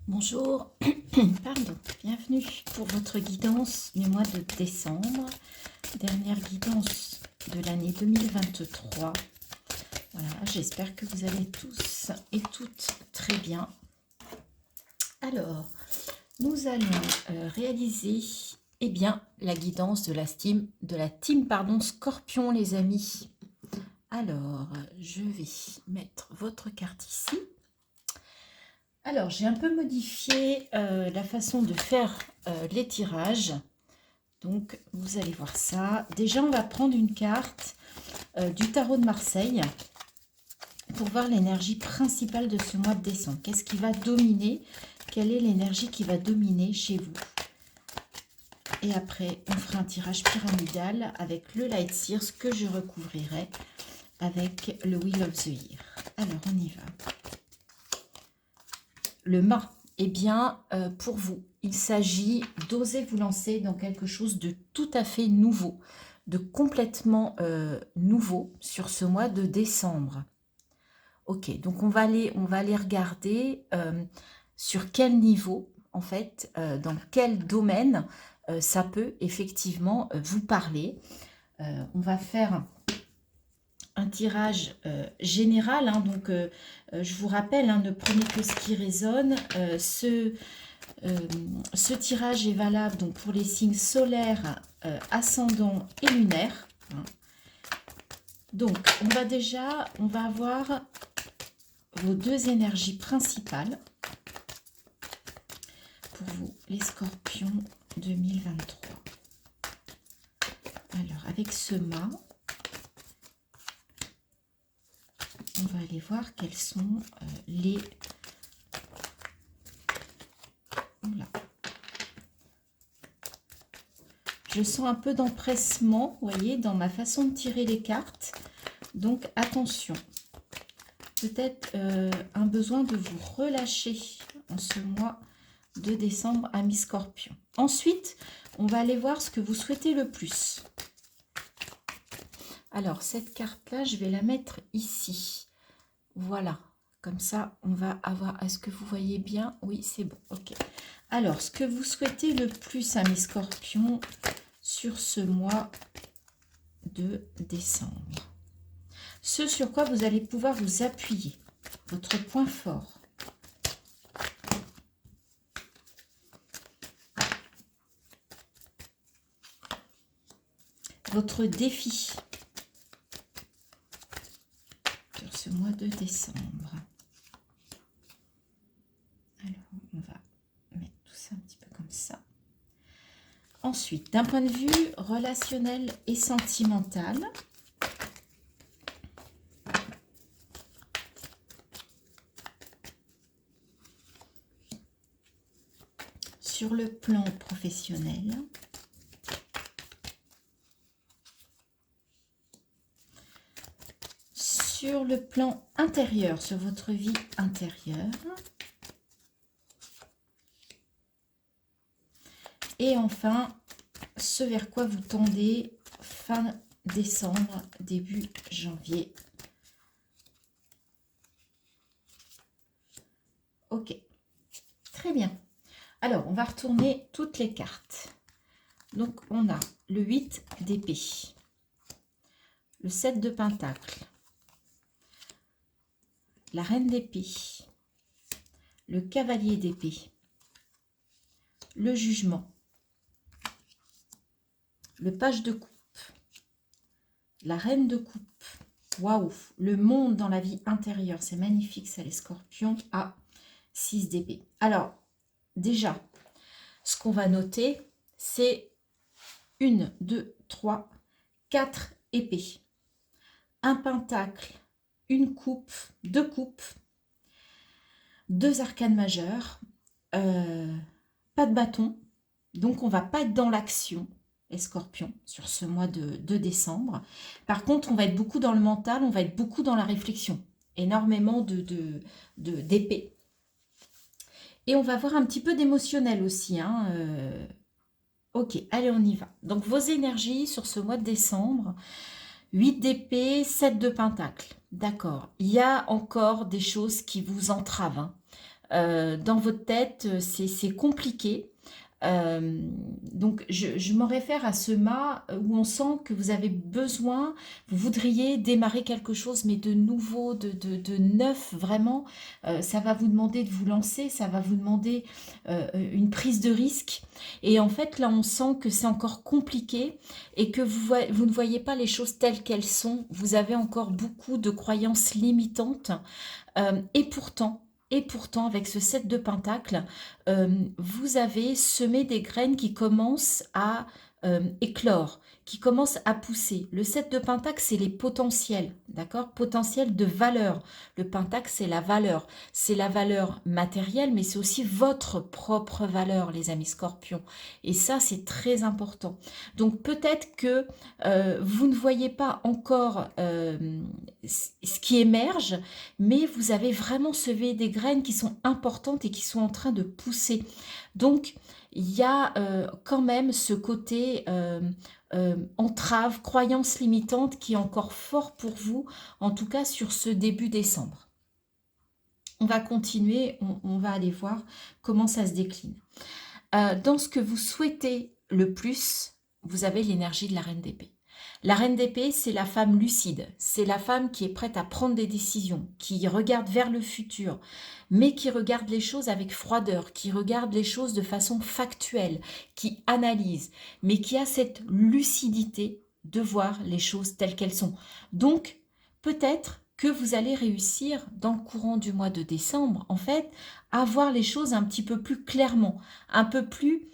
Bonjour, pardon, bienvenue pour votre guidance du mois de décembre, dernière guidance de l'année 2023. Voilà, j'espère que vous allez tous et toutes très bien. Alors, nous allons réaliser la guidance de la team Scorpion, les amis. Alors, je vais mettre votre carte ici. Alors, j'ai un peu modifié la façon de faire les tirages. Donc, vous allez voir ça. Déjà, on va prendre une carte du tarot de Marseille pour voir l'énergie principale de ce mois de décembre. Qu'est-ce qui va dominer? Quelle est l'énergie qui va dominer chez vous? Et après, on fera un tirage pyramidal avec le Light Seers que je recouvrirai avec le Wheel of the Year. Alors, on y va. Le mât, eh bien, pour vous, il s'agit d'oser vous lancer dans quelque chose de tout à fait nouveau, de complètement nouveau sur ce mois de décembre. Ok, donc on va aller regarder sur quel niveau, en fait, dans quel domaine ça peut effectivement vous parler. On va faire un tirage général, hein, donc je vous rappelle, hein, ne prenez que ce qui résonne. Ce tirage est valable donc pour les signes solaires, ascendants et lunaires. Hein. Donc on va avoir vos deux énergies principales pour vous, les Scorpions 2023. Alors avec ce mât, on va aller voir quels sont les... Oula. Je sens un peu d'empressement, vous voyez, dans ma façon de tirer les cartes. Donc attention. Peut-être un besoin de vous relâcher en ce mois de décembre, amis Scorpion. Ensuite, on va aller voir ce que vous souhaitez le plus. Alors, cette carte-là, je vais la mettre ici. Voilà, comme ça, on va avoir... Est-ce que vous voyez bien? Oui, c'est bon, ok. Alors, ce que vous souhaitez le plus, amis Scorpion, sur ce mois de décembre. Ce sur quoi vous allez pouvoir vous appuyer, votre point fort. Votre défi sur ce mois de décembre. Alors, on va mettre tout ça un petit peu comme ça. Ensuite, d'un point de vue relationnel et sentimental, sur le plan professionnel, sur le plan intérieur, sur votre vie intérieure, et enfin, ce vers quoi vous tendez fin décembre, début janvier. Ok, très bien. Alors, on va retourner toutes les cartes. Donc, on a le 8 d'épée, le 7 de pentacle, la reine d'épée, le cavalier d'épée, le jugement, le page de coupe, la reine de coupe. Waouh, le monde dans la vie intérieure, c'est magnifique, ça, les Scorpions, à 6 d'épée. Alors, déjà, ce qu'on va noter, c'est 1, 2, 3, 4 épées, un pentacle, une coupe, deux coupes, deux arcanes majeures, pas de bâton, donc on va pas être dans l'action, les Scorpions, sur ce mois de décembre. Par contre, on va être beaucoup dans le mental, on va être beaucoup dans la réflexion, énormément d'épées. Et on va voir un petit peu d'émotionnel aussi, hein, ok, allez, on y va. Donc, vos énergies sur ce mois de décembre, 8 d'épée, 7 de pentacle. D'accord. Il y a encore des choses qui vous entravent. Hein. dans votre tête, c'est compliqué. Donc, je m'en réfère à ce mât où on sent que vous avez besoin, vous voudriez démarrer quelque chose, mais de nouveau, de neuf, vraiment. Ça va vous demander de vous lancer, ça va vous demander une prise de risque. Et en fait, là, on sent que c'est encore compliqué et que vous ne voyez pas les choses telles qu'elles sont. Vous avez encore beaucoup de croyances limitantes. Et pourtant, avec ce 7 de Pentacle, vous avez semé des graines qui commencent à éclore, qui commencent à pousser. Le 7 de Pentacle, c'est les potentiels, d'accord? Potentiel de valeur. Le Pentacle, c'est la valeur matérielle, mais c'est aussi votre propre valeur, les amis Scorpions. Et ça, c'est très important. Donc peut-être que vous ne voyez pas encore ce qui émerge, mais vous avez vraiment semé des graines qui sont importantes et qui sont en train de pousser. Donc, il y a quand même ce côté entrave, croyance limitante qui est encore fort pour vous, en tout cas sur ce début décembre. On va continuer, on va aller voir comment ça se décline. Dans ce que vous souhaitez le plus, vous avez l'énergie de la Reine d'épée. La Reine d'épée, c'est la femme lucide, c'est la femme qui est prête à prendre des décisions, qui regarde vers le futur, mais qui regarde les choses avec froideur, qui regarde les choses de façon factuelle, qui analyse, mais qui a cette lucidité de voir les choses telles qu'elles sont. Donc, peut-être que vous allez réussir dans le courant du mois de décembre, en fait, à voir les choses un petit peu plus clairement, un peu plus,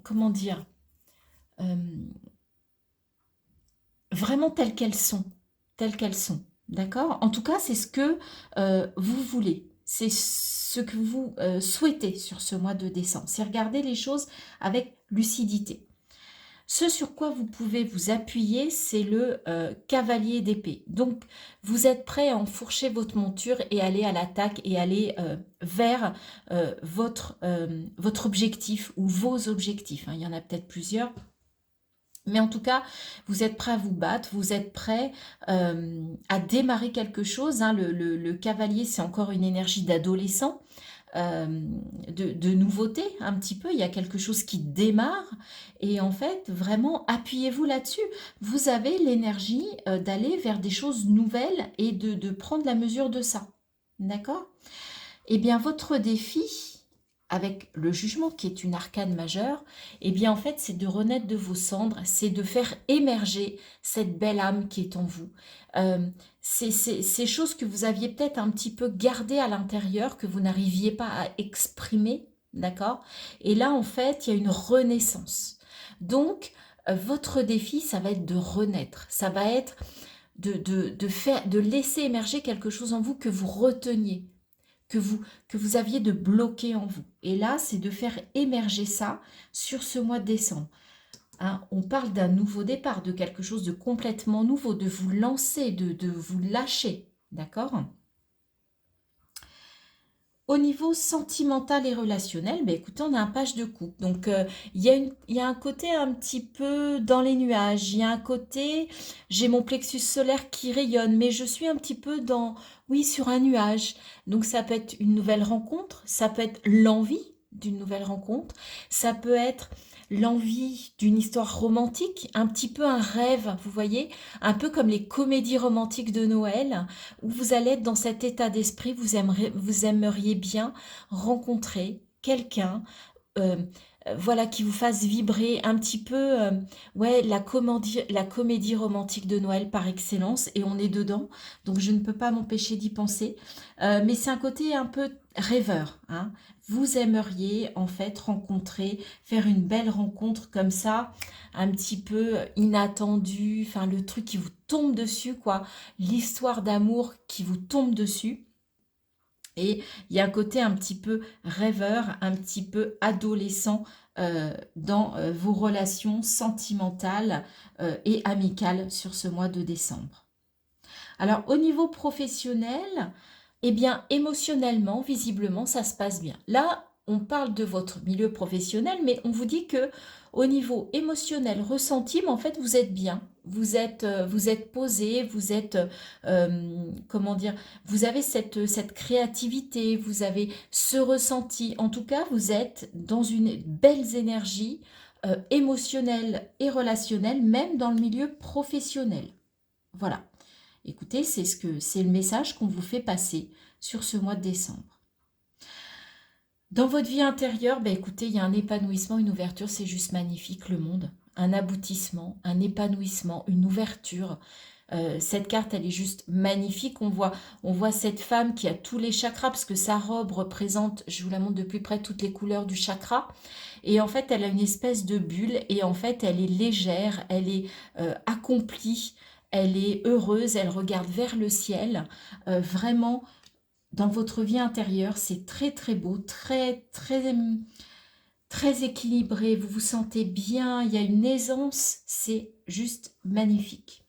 comment dire, vraiment telles qu'elles sont, d'accord? En tout cas, c'est ce que vous voulez, c'est ce que vous souhaitez sur ce mois de décembre, c'est regarder les choses avec lucidité. Ce sur quoi vous pouvez vous appuyer, c'est le cavalier d'épée. Donc, vous êtes prêt à enfourcher votre monture et aller à l'attaque et aller vers votre objectif ou vos objectifs. Hein. Il y en a peut-être plusieurs. Mais en tout cas, vous êtes prêt à vous battre, vous êtes prêt à démarrer quelque chose. Hein. Le cavalier, c'est encore une énergie d'adolescent. De nouveauté un petit peu, il y a quelque chose qui démarre et en fait vraiment appuyez-vous là-dessus, vous avez l'énergie d'aller vers des choses nouvelles et de prendre la mesure de ça, d'accord? Eh bien votre défi avec le jugement qui est une arcane majeure, eh bien en fait c'est de renaître de vos cendres, c'est de faire émerger cette belle âme qui est en vous. Ces choses que vous aviez peut-être un petit peu gardées à l'intérieur, que vous n'arriviez pas à exprimer, d'accord? Et là en fait il y a une renaissance. Donc votre défi ça va être de renaître, ça va être de laisser émerger quelque chose en vous que vous reteniez, que vous aviez de bloqué en vous. Et là, c'est de faire émerger ça sur ce mois de décembre. Hein, on parle d'un nouveau départ, de quelque chose de complètement nouveau, de vous lancer, de vous lâcher. D'accord ? Au niveau sentimental et relationnel, ben écoutez, on a un page de coupe. Donc, il y a un côté un petit peu dans les nuages. Il y a un côté, j'ai mon plexus solaire qui rayonne, mais je suis un petit peu dans, oui, sur un nuage. Donc, ça peut être une nouvelle rencontre, ça peut être l'envie d'une nouvelle rencontre, ça peut être l'envie d'une histoire romantique, un petit peu un rêve, vous voyez, un peu comme les comédies romantiques de Noël, où vous allez être dans cet état d'esprit, vous aimeriez bien rencontrer quelqu'un, voilà, qui vous fasse vibrer un petit peu, ouais, la comédie romantique de Noël par excellence, et on est dedans, donc je ne peux pas m'empêcher d'y penser, mais c'est un côté un peu rêveur, hein. Vous aimeriez en fait rencontrer, faire une belle rencontre comme ça, un petit peu inattendue, enfin le truc qui vous tombe dessus, quoi, l'histoire d'amour qui vous tombe dessus. Et il y a un côté un petit peu rêveur, un petit peu adolescent dans vos relations sentimentales et amicales sur ce mois de décembre. Alors au niveau professionnel, eh bien émotionnellement, visiblement, ça se passe bien. Là, on parle de votre milieu professionnel, mais on vous dit que au niveau émotionnel, ressenti, mais en fait, vous êtes bien. Vous êtes posé, vous êtes, comment dire, vous avez cette créativité, vous avez ce ressenti. En tout cas, vous êtes dans une belle énergie émotionnelle et relationnelle, même dans le milieu professionnel. Voilà. Écoutez, c'est le message qu'on vous fait passer sur ce mois de décembre. Dans votre vie intérieure, ben écoutez, il y a un épanouissement, une ouverture, c'est juste magnifique, le monde. Un aboutissement, un épanouissement, une ouverture. Cette carte, elle est juste magnifique. On voit cette femme qui a tous les chakras, parce que sa robe représente, je vous la montre de plus près, toutes les couleurs du chakra. Et en fait, elle a une espèce de bulle, et en fait, elle est légère, elle est accomplie, elle est heureuse, elle regarde vers le ciel. Vraiment, dans votre vie intérieure, c'est très très beau, très très très équilibré, vous vous sentez bien, il y a une aisance, c'est juste magnifique.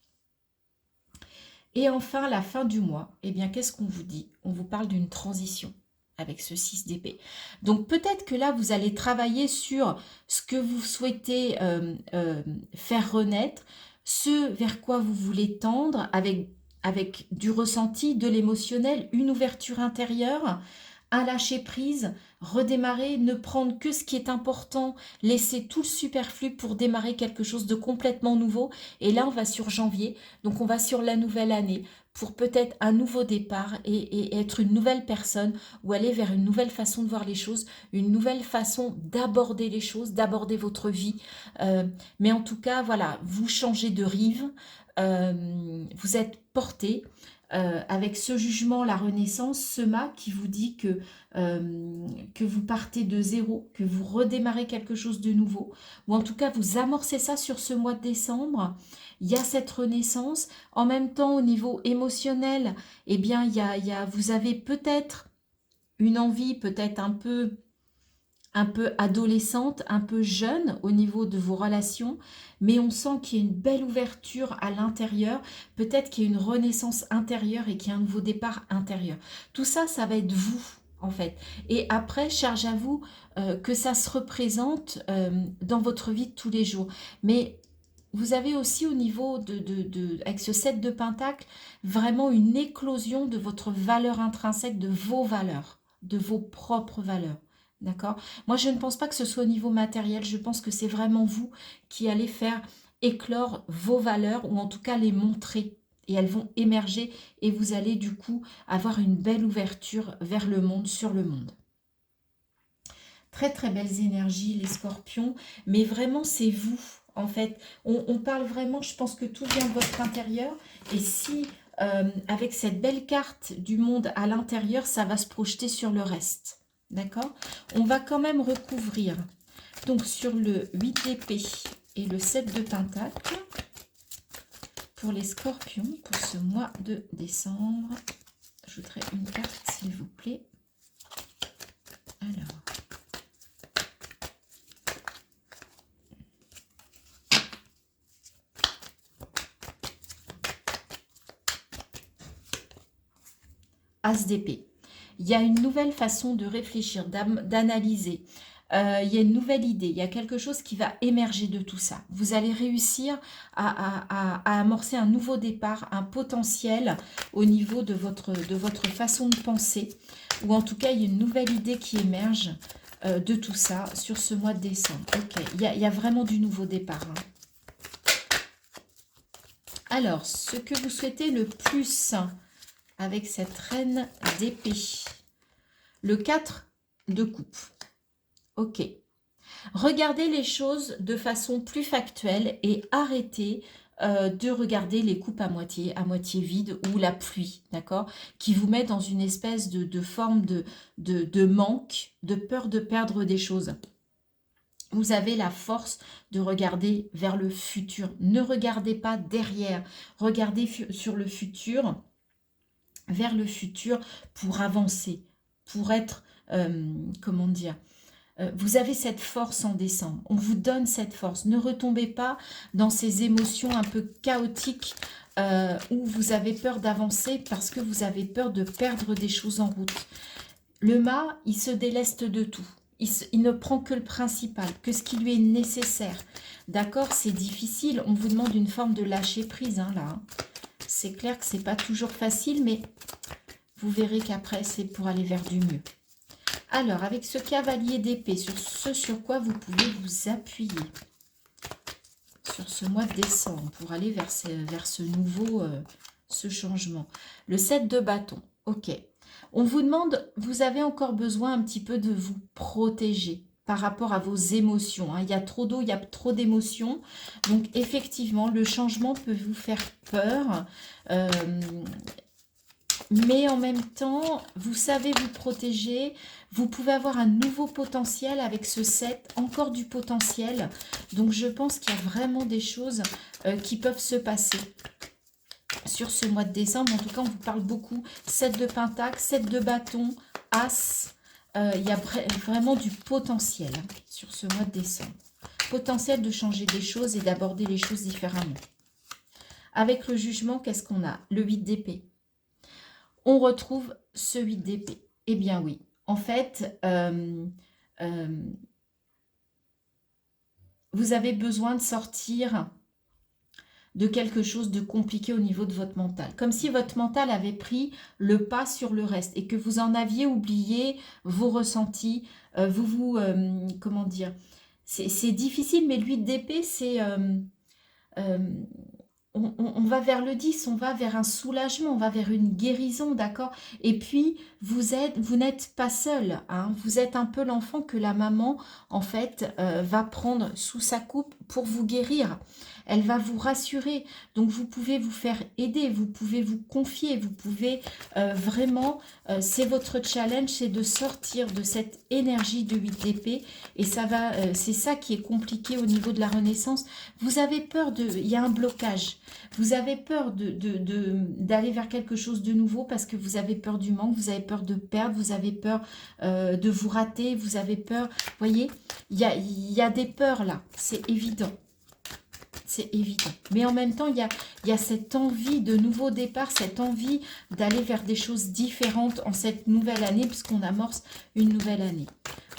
Et enfin, la fin du mois, eh bien, qu'est-ce qu'on vous dit? On vous parle d'une transition avec ce 6 d'épée. Donc peut-être que là, vous allez travailler sur ce que vous souhaitez faire renaître, ce vers quoi vous voulez tendre avec du ressenti, de l'émotionnel, une ouverture intérieure, un lâcher prise, redémarrer, ne prendre que ce qui est important, laisser tout le superflu pour démarrer quelque chose de complètement nouveau. Et là, on va sur janvier, donc on va sur la nouvelle année pour peut-être un nouveau départ et être une nouvelle personne ou aller vers une nouvelle façon de voir les choses, une nouvelle façon d'aborder les choses, d'aborder votre vie. Mais en tout cas, voilà, vous changez de rive, vous êtes porté. Avec ce jugement, la renaissance, ce mât qui vous dit que vous partez de zéro, que vous redémarrez quelque chose de nouveau, ou en tout cas vous amorcez ça sur ce mois de décembre. Il y a cette renaissance. En même temps, au niveau émotionnel, eh bien, vous avez peut-être une envie, peut-être un peu adolescente, un peu jeune au niveau de vos relations, mais on sent qu'il y a une belle ouverture à l'intérieur, peut-être qu'il y a une renaissance intérieure et qu'il y a un nouveau départ intérieur. Tout ça, ça va être vous, en fait. Et après, charge à vous que ça se représente dans votre vie de tous les jours. Mais vous avez aussi au niveau avec ce 7 de Pentacle, vraiment une éclosion de votre valeur intrinsèque, de vos valeurs, de vos propres valeurs. D'accord? Moi, je ne pense pas que ce soit au niveau matériel. Je pense que c'est vraiment vous qui allez faire éclore vos valeurs ou en tout cas les montrer. Et elles vont émerger et vous allez du coup avoir une belle ouverture vers le monde, sur le monde. Très très belles énergies, les scorpions. Mais vraiment, c'est vous, en fait. On parle vraiment, je pense que tout vient de votre intérieur. Et si, avec cette belle carte du monde à l'intérieur, ça va se projeter sur le reste. D'accord? On va quand même recouvrir donc sur le 8 d'épée et le 7 de pentacle pour les scorpions pour ce mois de décembre. J'ajouterai une carte s'il vous plaît. Alors. As d'épée. Il y a une nouvelle façon de réfléchir, d'analyser. Il y a une nouvelle idée, il y a quelque chose qui va émerger de tout ça. Vous allez réussir à amorcer un nouveau départ, un potentiel au niveau de votre façon de penser. Ou en tout cas, il y a une nouvelle idée qui émerge de tout ça sur ce mois de décembre. Ok, il y a vraiment du nouveau départ. Hein. Alors, ce que vous souhaitez le plus avec cette reine d'épée. Le 4 de coupe. Ok. Regardez les choses de façon plus factuelle et arrêtez de regarder les coupes à moitié vides ou la pluie, d'accord, qui vous met dans une espèce de forme de manque, de peur de perdre des choses. Vous avez la force de regarder vers le futur. Ne regardez pas derrière. Regardez sur le futur, vers le futur pour avancer, pour être, comment dire, vous avez cette force en décembre, on vous donne cette force. Ne retombez pas dans ces émotions un peu chaotiques où vous avez peur d'avancer parce que vous avez peur de perdre des choses en route. Le mât, il se déleste de tout. il ne prend que le principal, que ce qui lui est nécessaire. D'accord? C'est difficile. On vous demande une forme de lâcher prise, hein, là. C'est clair que c'est pas toujours facile, mais vous verrez qu'après, c'est pour aller vers du mieux. Alors, avec ce cavalier d'épée, sur ce sur quoi vous pouvez vous appuyer sur ce mois de décembre pour aller vers ce nouveau, ce changement. Le 7 de bâton, ok. On vous demande, vous avez encore besoin un petit peu de vous protéger par rapport à vos émotions. Hein. Il y a trop d'eau, il y a trop d'émotions. Donc, effectivement, le changement peut vous faire peur. Mais en même temps, vous savez vous protéger. Vous pouvez avoir un nouveau potentiel avec ce 7, encore du potentiel. Donc, je pense qu'il y a vraiment des choses qui peuvent se passer sur ce mois de décembre. En tout cas, on vous parle beaucoup. 7 de pentacle, 7 de bâton, as. Il y a vraiment du potentiel sur ce mois de décembre. Potentiel de changer des choses et d'aborder les choses différemment. Avec le jugement, qu'est-ce qu'on a? Le 8 d'épée. On retrouve ce 8 d'épée. Eh bien oui, en fait, vous avez besoin de sortir de quelque chose de compliqué au niveau de votre mental. Comme si votre mental avait pris le pas sur le reste et que vous en aviez oublié vos ressentis, comment dire, c'est difficile, mais l'huile d'épée, c'est... on va vers le 10, on va vers un soulagement, on va vers une guérison, d'accord? Et puis, vous n'êtes pas seul, hein, vous êtes un peu l'enfant que la maman, en fait, va prendre sous sa coupe pour vous guérir. Elle va vous rassurer, donc vous pouvez vous faire aider, vous pouvez vous confier, vous pouvez vraiment, c'est votre challenge, c'est de sortir de cette énergie de 8 d'épée, et ça va, c'est ça qui est compliqué au niveau de la renaissance. Vous avez peur il y a un blocage, vous avez peur d'aller vers quelque chose de nouveau parce que vous avez peur du manque, vous avez peur de perdre, vous avez peur de vous rater, vous avez peur, vous voyez, il y a des peurs là, c'est évident. C'est évident. Mais en même temps, il y a cette envie de nouveau départ, cette envie d'aller vers des choses différentes en cette nouvelle année, puisqu'on amorce une nouvelle année.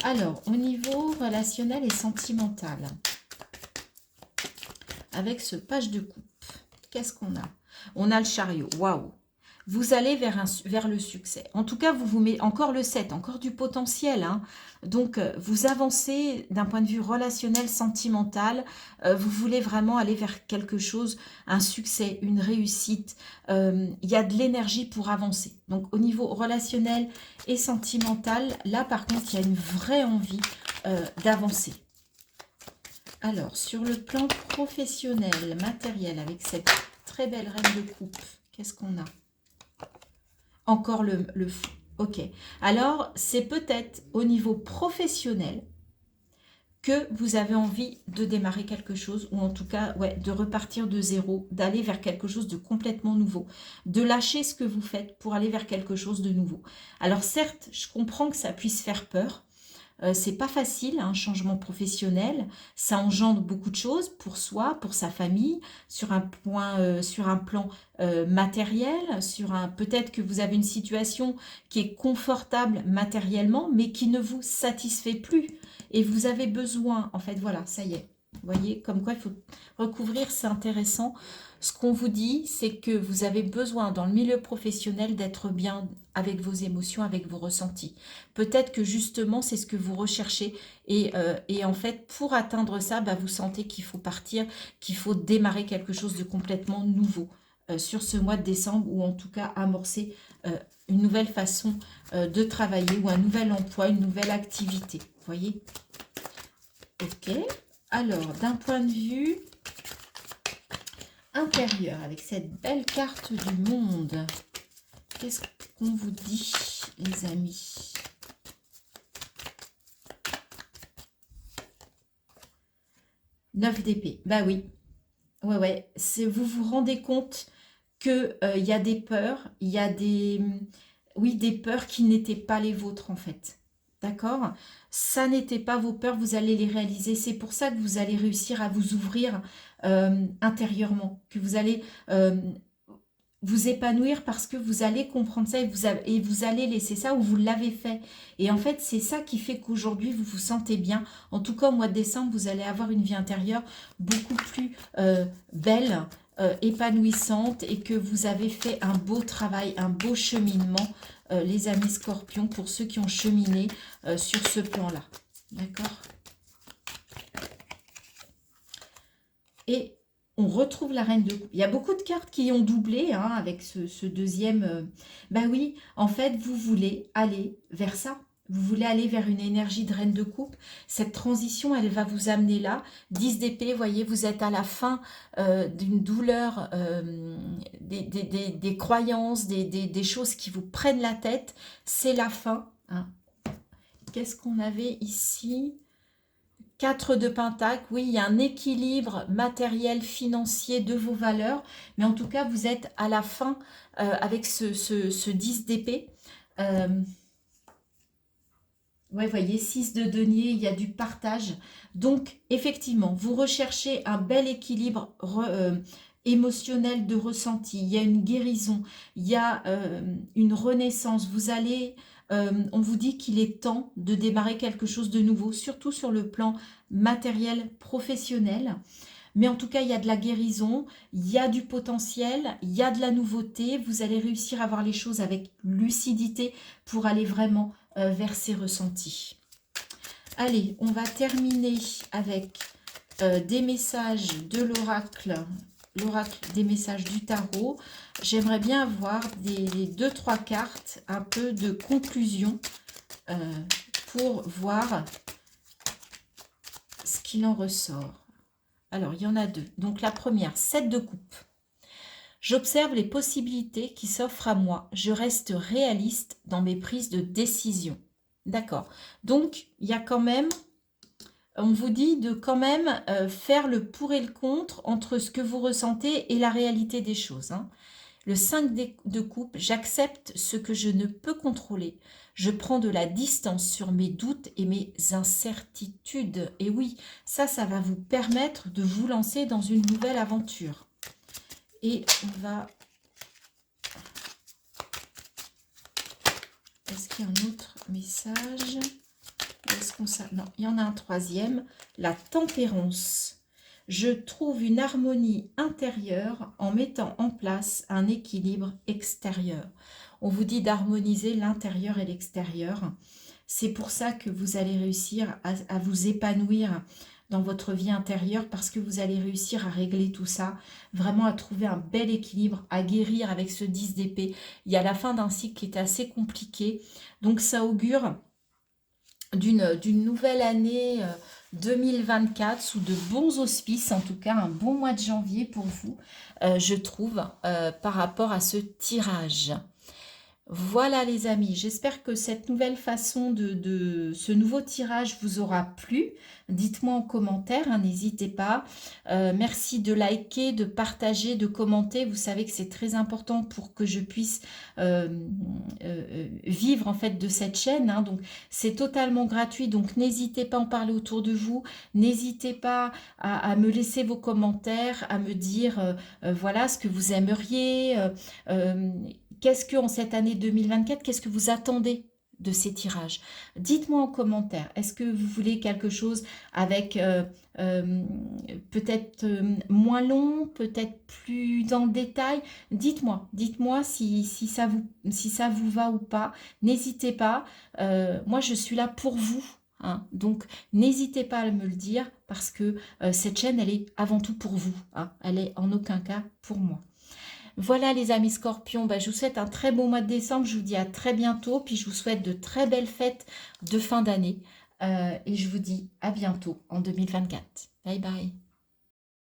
Alors, au niveau relationnel et sentimental, avec ce page de coupe, qu'est-ce qu'on a? On a le chariot. Waouh! Vous allez vers le succès. En tout cas, vous vous mettez encore le 7, encore du potentiel. Hein. Donc, vous avancez d'un point de vue relationnel, sentimental. Vous voulez vraiment aller vers quelque chose, un succès, une réussite. Il y a de l'énergie pour avancer. Donc, au niveau relationnel et sentimental, là, par contre, il y a une vraie envie d'avancer. Alors, sur le plan professionnel, matériel, avec cette très belle reine de coupe, qu'est-ce qu'on a? Encore le fou. Ok. Alors, c'est peut-être au niveau professionnel que vous avez envie de démarrer quelque chose, ou en tout cas, ouais, de repartir de zéro, d'aller vers quelque chose de complètement nouveau, de lâcher ce que vous faites pour aller vers quelque chose de nouveau. Alors certes, je comprends que ça puisse faire peur. C'est pas facile, un changement professionnel, ça engendre beaucoup de choses pour soi, pour sa famille, sur un plan matériel, peut-être que vous avez une situation qui est confortable matériellement, mais qui ne vous satisfait plus, et vous avez besoin, en fait, voilà, ça y est. Vous voyez, comme quoi il faut recouvrir, c'est intéressant. Ce qu'on vous dit, c'est que vous avez besoin dans le milieu professionnel d'être bien avec vos émotions, avec vos ressentis. Peut-être que justement, c'est ce que vous recherchez. Et en fait, pour atteindre ça, bah, vous sentez qu'il faut partir, qu'il faut démarrer quelque chose de complètement nouveau sur ce mois de décembre, ou en tout cas amorcer une nouvelle façon de travailler, ou un nouvel emploi, une nouvelle activité. Vous voyez? Ok. Alors, d'un point de vue intérieur, avec cette belle carte du monde, qu'est-ce qu'on vous dit, les amis? Neuf d'épée. Bah oui. Ouais. Vous vous rendez compte qu'il y a des peurs, il y a des peurs qui n'étaient pas les vôtres en fait. D'accord? Ça n'était pas vos peurs, vous allez les réaliser. C'est pour ça que vous allez réussir à vous ouvrir intérieurement, que vous allez vous épanouir parce que vous allez comprendre ça et vous allez laisser ça ou vous l'avez fait. Et en fait, c'est ça qui fait qu'aujourd'hui, vous vous sentez bien. En tout cas, au mois de décembre, vous allez avoir une vie intérieure beaucoup plus belle, épanouissante et que vous avez fait un beau travail, un beau cheminement, les amis scorpions, pour ceux qui ont cheminé sur ce plan-là. D'accord ? Et on retrouve la reine de coupe. Il y a beaucoup de cartes qui ont doublé hein, avec ce deuxième. Ben oui, en fait, vous voulez aller vers ça. Vous voulez aller vers une énergie de reine de coupe. Cette transition, elle va vous amener là. 10 d'épée, vous voyez, vous êtes à la fin d'une douleur, des croyances, des choses qui vous prennent la tête. C'est la fin. Hein. Qu'est-ce qu'on avait ici ? 4 de Pentacle, oui, il y a un équilibre matériel, financier de vos valeurs, mais en tout cas, vous êtes à la fin avec ce 10 d'épée. Ouais, vous voyez, 6 de denier, il y a du partage. Donc, effectivement, vous recherchez un bel équilibre émotionnel de ressenti. Il y a une guérison, il y a une renaissance. Vous allez... on vous dit qu'il est temps de démarrer quelque chose de nouveau, surtout sur le plan matériel, professionnel. Mais en tout cas, il y a de la guérison, il y a du potentiel, il y a de la nouveauté. Vous allez réussir à voir les choses avec lucidité pour aller vraiment vers ces ressentis. Allez, on va terminer avec des messages de l'oracle des messages du tarot. J'aimerais bien avoir des 2-3 cartes, un peu de conclusion pour voir ce qu'il en ressort. Alors, il y en a 2. Donc, la première, 7 de coupe. J'observe les possibilités qui s'offrent à moi. Je reste réaliste dans mes prises de décision. D'accord. Donc, il y a quand même... On vous dit de quand même faire le pour et le contre entre ce que vous ressentez et la réalité des choses. Hein. Le 5 de coupe, j'accepte ce que je ne peux contrôler. Je prends de la distance sur mes doutes et mes incertitudes. Et oui, ça va vous permettre de vous lancer dans une nouvelle aventure. Et on va... Est-ce qu'il y a un autre message ? Non, il y en a un troisième. La tempérance. Je trouve une harmonie intérieure en mettant en place un équilibre extérieur. On vous dit d'harmoniser l'intérieur et l'extérieur. C'est pour ça que vous allez réussir à vous épanouir dans votre vie intérieure parce que vous allez réussir à régler tout ça, vraiment à trouver un bel équilibre, à guérir avec ce 10 d'épée. Il y a la fin d'un cycle qui est assez compliqué, donc ça augure d'une nouvelle année 2024 sous de bons auspices, en tout cas un bon mois de janvier pour vous, je trouve, par rapport à ce tirage. Voilà les amis, j'espère que cette nouvelle façon ce nouveau tirage vous aura plu. Dites-moi en commentaire, hein, n'hésitez pas. Merci de liker, de partager, de commenter. Vous savez que c'est très important pour que je puisse vivre en fait de cette chaîne. Hein. Donc c'est totalement gratuit, donc n'hésitez pas à en parler autour de vous. N'hésitez pas à me laisser vos commentaires, à me dire voilà ce que vous aimeriez. Qu'est-ce que en cette année 2024, qu'est-ce que vous attendez de ces tirages? Dites-moi en commentaire. Est-ce que vous voulez quelque chose avec peut-être moins long, peut-être plus dans le détail? Dites-moi si ça vous va ou pas. N'hésitez pas. Moi, je suis là pour vous. Hein. Donc, n'hésitez pas à me le dire parce que cette chaîne, elle est avant tout pour vous. Hein. Elle est en aucun cas pour moi. Voilà les amis scorpions, je vous souhaite un très beau mois de décembre, je vous dis à très bientôt, puis je vous souhaite de très belles fêtes de fin d'année et je vous dis à bientôt en 2024. Bye bye.